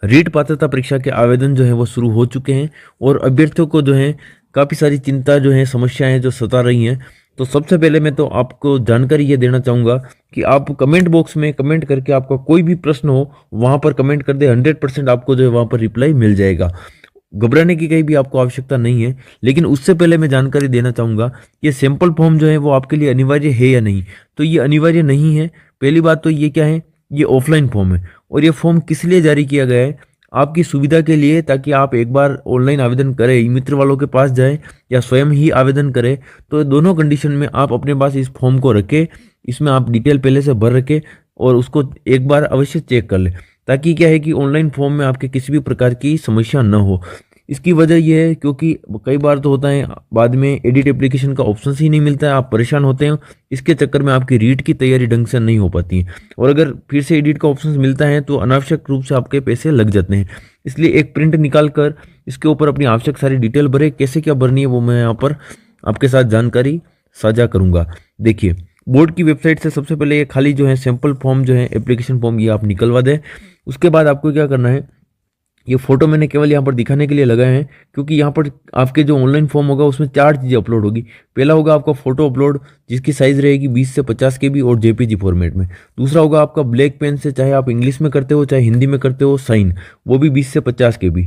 रीट पात्रता परीक्षा के आवेदन जो है वो शुरू हो चुके हैं और अभ्यर्थियों को जो है काफ़ी सारी चिंता जो है समस्याएं जो सता रही हैं। तो सबसे पहले मैं तो आपको जानकारी ये देना चाहूँगा कि आप कमेंट बॉक्स में कमेंट करके आपका कोई भी प्रश्न हो वहाँ पर कमेंट कर दे, 100% आपको जो है वहाँ पर रिप्लाई मिल जाएगा। घबराने की कहीं भी आपको आवश्यकता नहीं है। लेकिन उससे पहले मैं जानकारी देना चाहूँगा, ये सैंपल फॉर्म जो है वो आपके लिए अनिवार्य है या नहीं? तो ये अनिवार्य नहीं है। पहली बात तो ये क्या है, ये ऑफलाइन फॉर्म है और ये फॉर्म किस लिए जारी किया गया है? आपकी सुविधा के लिए, ताकि आप एक बार ऑनलाइन आवेदन करें, ई मित्र वालों के पास जाएं या स्वयं ही आवेदन करें, तो दोनों कंडीशन में आप अपने पास इस फॉर्म को रखें। इसमें आप डिटेल पहले से भर रखें और उसको एक बार अवश्य चेक कर लें, ताकि क्या है कि ऑनलाइन फॉर्म में आपके किसी भी प्रकार की समस्या न हो। इसकी वजह यह है क्योंकि कई बार तो होता है बाद में एडिट एप्लीकेशन का ऑप्शन ही नहीं मिलता है, आप परेशान होते हैं। इसके चक्कर में आपकी रीट की तैयारी ढंग से नहीं हो पाती है और अगर फिर से एडिट का ऑप्शन मिलता है तो अनावश्यक रूप से आपके पैसे लग जाते हैं। इसलिए एक प्रिंट निकाल कर इसके ऊपर अपनी आवश्यक सारी डिटेल भरे, कैसे क्या भरनी है वो मैं यहाँ पर आपके साथ जानकारी साझा करूँगा। देखिए, बोर्ड की वेबसाइट से सबसे पहले ये खाली जो है सैंपल फॉर्म जो है एप्लीकेशन फॉर्म ये आप निकलवा दें। उसके बाद आपको क्या करना है, ये फोटो मैंने केवल यहाँ पर दिखाने के लिए लगाए हैं क्योंकि यहाँ पर आपके जो ऑनलाइन फॉर्म होगा उसमें 4 चीज़ें अपलोड होगी। पहला होगा आपका फोटो अपलोड, जिसकी साइज रहेगी 20 से 50 KB और JPG फॉर्मेट में। दूसरा होगा आपका ब्लैक पेन से, चाहे आप इंग्लिश में करते हो चाहे हिंदी में करते हो, साइन, वो भी 20 से 50 KB।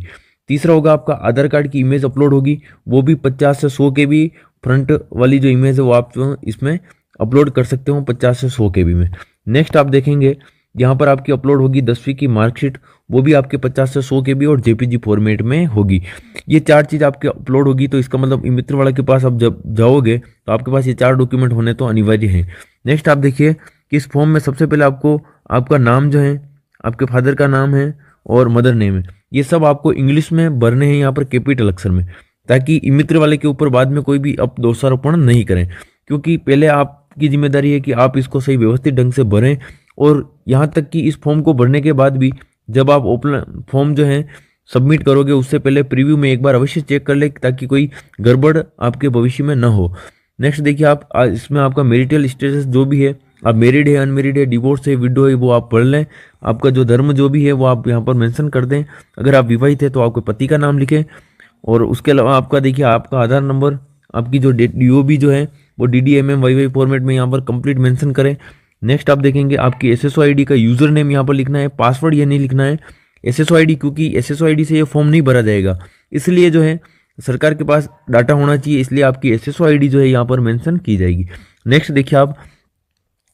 तीसरा होगा आपका आधार कार्ड की इमेज अपलोड होगी, वो भी 50 से 100 KB। फ्रंट वाली जो इमेज है वो आप इसमें अपलोड कर सकते हो 50 से 100 KB में। नेक्स्ट आप देखेंगे यहाँ पर आपकी अपलोड होगी 10वीं की मार्कशीट, वो भी आपके 50 से 100 KB और JPG फॉर्मेट में होगी। ये 4 चीज़ आपके अपलोड होगी, तो इसका मतलब मित्र वाला के पास आप जब जाओगे तो आपके पास ये 4 डॉक्यूमेंट होने तो अनिवार्य हैं। नेक्स्ट आप देखिए कि इस फॉर्म में सबसे पहले आपको आपका नाम जो है, आपके फादर का नाम है और मदर नेम है, ये सब आपको इंग्लिश में भरने हैं यहाँ पर कैपिटल अक्षर में, ताकि मित्र वाले के ऊपर बाद में कोई भी आप दोषारोपण नहीं करें। क्योंकि पहले आपकी जिम्मेदारी है कि आप इसको सही व्यवस्थित ढंग से भरें और यहाँ तक कि इस फॉर्म को भरने के बाद भी जब आप ओपन फॉर्म जो है सबमिट करोगे उससे पहले प्रीव्यू में एक बार अवश्य चेक कर ले, ताकि कोई गड़बड़ आपके भविष्य में न हो। नेक्स्ट देखिए, आप इसमें आपका मैरिटल स्टेटस जो भी है, आप मैरिड है, अनमेरिड है, डिवोर्स है, विडो है, वो आप पढ़ लें। आपका जो धर्म जो भी है वो आप यहाँ पर मेंशन कर दें। अगर आप विवाहित है तो आपके पति का नाम लिखें। और उसके अलावा आपका देखिए, आपका आधार नंबर, आपकी जो DOB जो है वो DDMMYY फॉर्मेट में यहाँ पर कंप्लीट मेंशन करें। नेक्स्ट आप देखेंगे आपकी SSO ID का यूज़र नेम यहाँ पर लिखना है, पासवर्ड ये नहीं लिखना है। SSO ID, क्योंकि SSO ID से ये फॉर्म नहीं भरा जाएगा, इसलिए जो है सरकार के पास डाटा होना चाहिए, इसलिए आपकी SSO ID जो है यहाँ पर मेंशन की जाएगी। नेक्स्ट देखिए, आप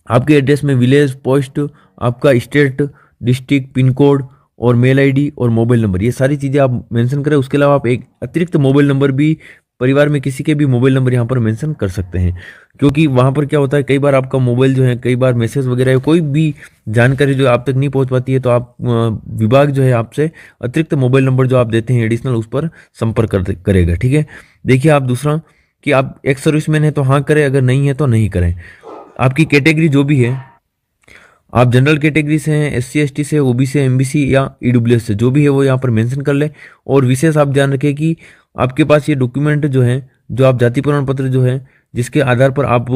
आपके एड्रेस में विलेज, पोस्ट, आपका स्टेट, डिस्ट्रिक्ट, पिन कोड और मेल ID और मोबाइल नंबर, ये सारी चीज़ें आप मेंशन करें। उसके अलावा आप एक अतिरिक्त मोबाइल नंबर भी, परिवार में किसी के भी मोबाइल नंबर यहाँ पर मेंशन कर सकते हैं, क्योंकि वहाँ पर क्या होता है, कई बार आपका मोबाइल जो है, कई बार मैसेज वगैरह कोई भी जानकारी जो आप तक नहीं पहुँच पाती है, तो आप विभाग जो है आपसे अतिरिक्त मोबाइल नंबर जो आप देते हैं एडिशनल, उस पर संपर्क करेगा। ठीक है। देखिए, आप दूसरा कि आप एक्स सर्विसमैन है तो हाँ करें, अगर नहीं है तो नहीं करें। आपकी कैटेगरी जो भी है, आप जनरल कैटेगरी से हैं, SC ST से, OBC से, MBC या EWS से, जो भी है वो यहाँ पर मेंशन कर लें। और विशेष आप ध्यान रखें कि आपके पास ये डॉक्यूमेंट जो है, जो आप जाति प्रमाण पत्र जो है, जिसके आधार पर आप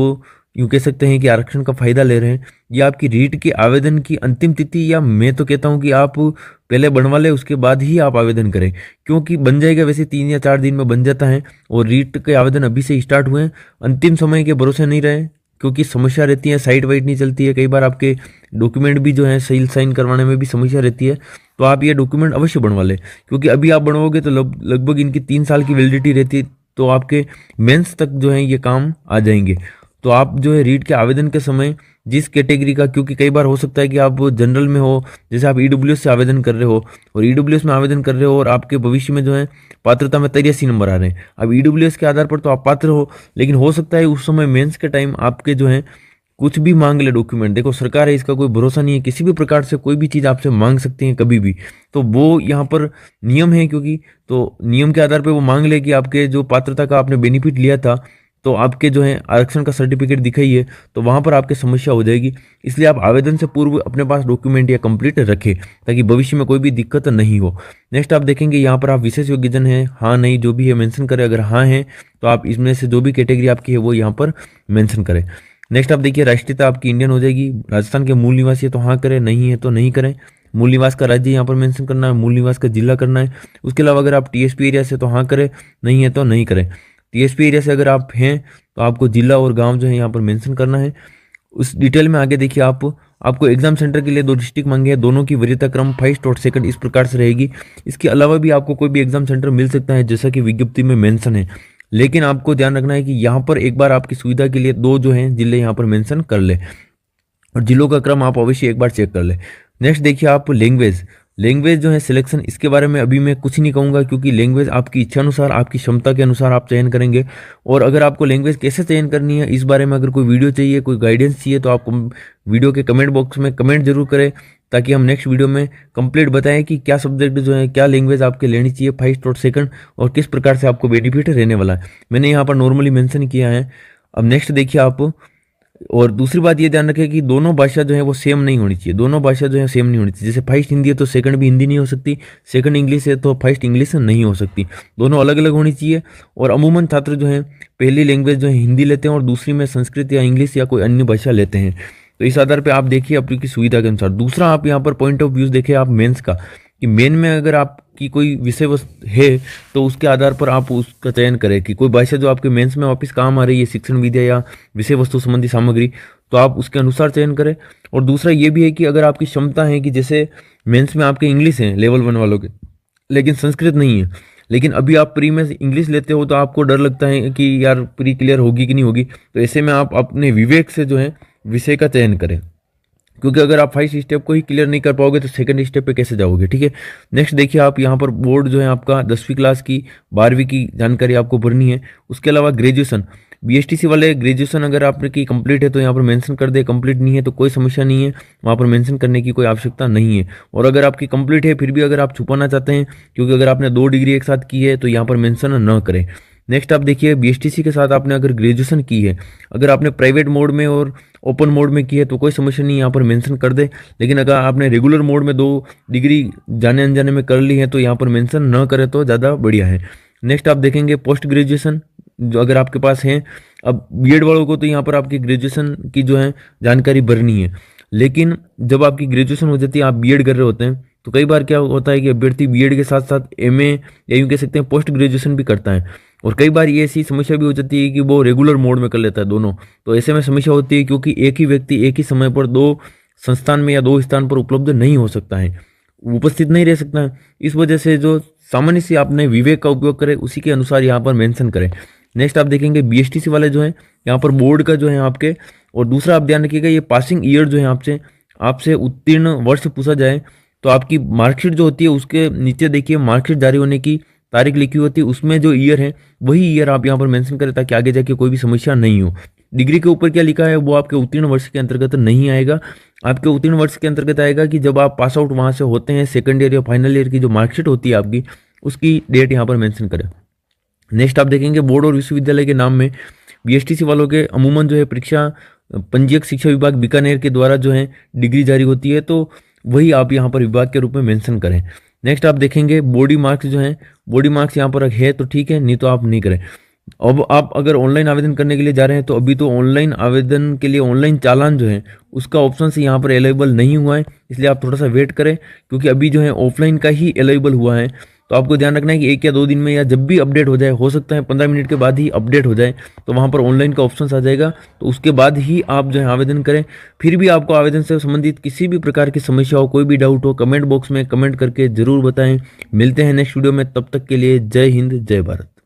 यूँ कह सकते हैं कि आरक्षण का फायदा ले रहे हैं, ये आपकी रीट के आवेदन की अंतिम तिथि, या मैं तो कहता हूँ कि आप पहले बनवा लें उसके बाद ही आप आवेदन करें, क्योंकि बन जाएगा वैसे 3 या 4 दिन में बन जाता है। और रीट के आवेदन अभी से स्टार्ट हुए हैं, अंतिम समय के भरोसे नहीं रहे, क्योंकि समस्या रहती है, साइट वाइट नहीं चलती है, कई बार आपके डॉक्यूमेंट भी जो है सही साइन करवाने में भी समस्या रहती है। तो आप ये डॉक्यूमेंट अवश्य बनवा लें, क्योंकि अभी आप बनवाओगे तो लगभग इनकी 3 साल की वैलिडिटी रहती है, तो आपके मेंस तक जो है ये काम आ जाएंगे। तो आप जो है रीट के आवेदन के समय जिस कैटेगरी का, क्योंकि कई बार हो सकता है कि आप जनरल में हो, जैसे आप EWS से आवेदन कर रहे हो और EWS में आवेदन कर रहे हो और आपके भविष्य में जो है पात्रता में 83 नंबर आ रहे हैं। अब EWS के आधार पर तो आप पात्र हो, लेकिन हो सकता है उस समय मेंस के टाइम आपके जो है कुछ भी मांग ले डॉक्यूमेंट। देखो, सरकार है, इसका कोई भरोसा नहीं है, किसी भी प्रकार से कोई भी चीज़ आपसे मांग सकती हैं कभी भी। तो वो यहाँ पर नियम है, क्योंकि तो नियम के आधार पर वो मांग ले कि आपके जो पात्रता का आपने बेनिफिट लिया था, तो आपके जो है आरक्षण का सर्टिफिकेट दिखाइए, तो वहाँ पर आपकी समस्या हो जाएगी। इसलिए आप आवेदन से पूर्व अपने पास डॉक्यूमेंट या कंप्लीट रखें, ताकि भविष्य में कोई भी दिक्कत नहीं हो। नेक्स्ट आप देखेंगे यहाँ पर आप विशेष योग्यजन है, हाँ नहीं जो भी है मेंशन करें। अगर हाँ है तो आप इसमें से जो भी कैटेगरी आपकी है वो यहाँ पर मेंशन करें। नेक्स्ट आप देखिए, राष्ट्रीयता आपकी इंडियन हो जाएगी, राजस्थान के मूल निवासी है तो हाँ करें, नहीं है तो नहीं करें। मूल निवास का राज्य यहाँ पर मेंशन करना है, मूल निवास का जिला करना है। उसके अलावा अगर आप टीएसपी एरिया से तो हाँ करें, नहीं है तो नहीं करें। टीएसपी एरिया से अगर आप हैं तो आपको जिला और गांव जो है यहाँ पर मेंशन करना है। उस डिटेल में आगे देखिए आपको एग्जाम सेंटर के लिए 2 डिस्ट्रिक्ट मांगे हैं, दोनों की वरीयता क्रम फर्स्ट और सेकंड इस प्रकार से रहेगी। इसके अलावा भी आपको कोई भी एग्जाम सेंटर मिल सकता है जैसा कि विज्ञप्ति में मेंशन है, लेकिन आपको ध्यान रखना है कि यहाँ पर एक बार आपकी सुविधा के लिए 2 जो हैं जिले यहाँ पर मेंशन कर ले, और जिलों का क्रम आप अवश्य एक बार चेक कर ले। नेक्स्ट देखिए आप लैंग्वेज जो है सिलेक्शन, इसके बारे में अभी मैं कुछ नहीं कहूँगा क्योंकि लैंग्वेज आपकी इच्छा अनुसार, आपकी क्षमता के अनुसार आप चयन करेंगे। और अगर आपको लैंग्वेज कैसे चयन करनी है इस बारे में अगर कोई वीडियो चाहिए, कोई गाइडेंस चाहिए तो आप वीडियो के कमेंट बॉक्स में कमेंट जरूर करें, ताकि हम नेक्स्ट वीडियो में कंप्लीट बताएं कि क्या सब्जेक्ट जो है, क्या लैंग्वेज आपके लेनी चाहिए फर्स्ट और सेकंड, और किस प्रकार से आपको बेनिफिट रहने वाला है। मैंने यहाँ पर नॉर्मली मेंशन किया है। अब नेक्स्ट देखिए आप, और दूसरी बात ये ध्यान रखें कि दोनों भाषा जो है वो सेम नहीं होनी चाहिए, दोनों भाषा जो है सेम नहीं होनी चाहिए। जैसे फर्स्ट हिंदी है तो सेकंड भी हिंदी नहीं हो सकती, सेकंड इंग्लिश है तो फर्स्ट इंग्लिश नहीं हो सकती, दोनों अलग अलग होनी चाहिए। और अमूमन छात्र जो है पहली लैंग्वेज जो है हिंदी लेते हैं और दूसरी में संस्कृत या इंग्लिश या कोई अन्य भाषा लेते हैं। तो इस आधार पर आप देखिए आपकी सुविधा के अनुसार। दूसरा आप यहाँ पर पॉइंट ऑफ व्यू देखिए आप मेन्स का, कि मेन में अगर आपकी कोई विषय वस्तु है तो उसके आधार पर आप उसका चयन करें कि कोई भाषा जो आपके मेंस में वापस काम आ रही है, शिक्षण विद्या या विषय वस्तु संबंधी सामग्री, तो आप उसके अनुसार चयन करें। और दूसरा ये भी है कि अगर आपकी क्षमता है कि जैसे मेंस में आपके इंग्लिश है लेवल 1 वालों के, लेकिन संस्कृत नहीं है, लेकिन अभी आप प्री में इंग्लिश लेते हो तो आपको डर लगता है कि यार प्री क्लियर होगी कि नहीं होगी, तो ऐसे में आप अपने विवेक से जो है विषय का चयन करें, क्योंकि अगर आप फर्स्ट स्टेप को ही क्लियर नहीं कर पाओगे तो सेकंड स्टेप पे कैसे जाओगे। ठीक है, नेक्स्ट देखिए आप यहाँ पर बोर्ड जो है आपका 10वीं क्लास की 12वीं की जानकारी आपको भरनी है। उसके अलावा ग्रेजुएशन, बीएसटीसी वाले ग्रेजुएशन अगर आपकी कंप्लीट है तो यहाँ पर मेंशन कर दे, कंप्लीट नहीं है तो कोई समस्या नहीं है, वहाँ पर मेंशन करने की कोई आवश्यकता नहीं है। और अगर आपकी कंप्लीट है फिर भी अगर आप छुपाना चाहते हैं, क्योंकि अगर आपने 2 डिग्री एक साथ की है तो यहाँ पर मेंशन न करें। नेक्स्ट आप देखिए बीएसटीसी के साथ आपने अगर ग्रेजुएशन की है, अगर आपने प्राइवेट मोड में और ओपन मोड में की है तो कोई समस्या नहीं, यहाँ पर मेंशन कर दे। लेकिन अगर आपने रेगुलर मोड में 2 डिग्री जाने अनजाने में कर ली है तो यहाँ पर मेंशन न करें तो ज़्यादा बढ़िया है। नेक्स्ट आप देखेंगे पोस्ट ग्रेजुएशन जो अगर आपके पास है। अब बीएड वालों को तो यहाँ पर आपकी ग्रेजुएशन की जो है जानकारी भरनी है, लेकिन जब आपकी ग्रेजुएशन हो जाती है, आप बीएड कर रहे होते हैं, तो कई बार क्या होता है कि अभ्यर्थी बीएड के साथ साथ एमए या यूँ कह सकते हैं पोस्ट ग्रेजुएशन भी करता है। और कई बार ये ऐसी समस्या भी हो जाती है कि वो रेगुलर मोड में कर लेता है दोनों, तो ऐसे में समस्या होती है क्योंकि एक ही व्यक्ति एक ही समय पर 2 संस्थान में या 2 स्थान पर उपलब्ध नहीं हो सकता है, उपस्थित नहीं रह सकता है। इस वजह से जो सामान्य से आपने विवेक का उपयोग करें उसी के अनुसार यहाँ पर मेंशन करें। नेक्स्ट आप देखेंगे बीएसटीसी वाले जो है यहाँ पर बोर्ड का जो है आपके, और दूसरा आप ध्यान रखिएगा ये पासिंग ईयर जो है आपसे उत्तीर्ण वर्ष पूछा जाए तो आपकी मार्कशीट जो होती है उसके नीचे देखिए मार्कशीट जारी होने की तारीख लिखी होती है, उसमें जो ईयर है वही ईयर आप यहाँ पर मेंशन करें ताकि आगे जाके कोई भी समस्या नहीं हो। डिग्री के ऊपर क्या लिखा है वो आपके उत्तीर्ण वर्ष के अंतर्गत नहीं आएगा, आपके उत्तीर्ण वर्ष के अंतर्गत आएगा कि जब आप पास आउट वहाँ से होते हैं, सेकंड ईयर या फाइनल ईयर की जो मार्कशीट होती है आपकी उसकी डेट यहाँ पर मेंशन करें। नेक्स्ट आप देखेंगे बोर्ड और विश्वविद्यालय के नाम में बीएसटीसी वालों के अमूमन जो है परीक्षा पंजीयक शिक्षा विभाग बीकानेर के द्वारा जो है डिग्री जारी होती है, तो वही आप यहाँ पर विभाग के रूप में मेंशन करें। नेक्स्ट आप देखेंगे बॉडी मार्क्स जो हैं, बॉडी मार्क्स यहाँ पर है तो ठीक है, नहीं तो आप नहीं करें। अब आप अगर ऑनलाइन आवेदन करने के लिए जा रहे हैं तो अभी तो ऑनलाइन आवेदन के लिए ऑनलाइन चालान जो है उसका ऑप्शन से यहाँ पर अवेलेबल नहीं हुआ है, इसलिए आप थोड़ा सा वेट करें क्योंकि अभी जो है ऑफलाइन का ही अवेलेबल हुआ है। तो आपको ध्यान रखना है कि 1 या 2 दिन में या जब भी अपडेट हो जाए, हो सकता है 15 मिनट के बाद ही अपडेट हो जाए, तो वहाँ पर ऑनलाइन का ऑप्शन आ जाएगा, तो उसके बाद ही आप जो है आवेदन करें। फिर भी आपको आवेदन से संबंधित किसी भी प्रकार की समस्या हो, कोई भी डाउट हो, कमेंट बॉक्स में कमेंट करके जरूर बताएं। मिलते हैं नेक्स्ट वीडियो में, तब तक के लिए जय हिंद जय भारत।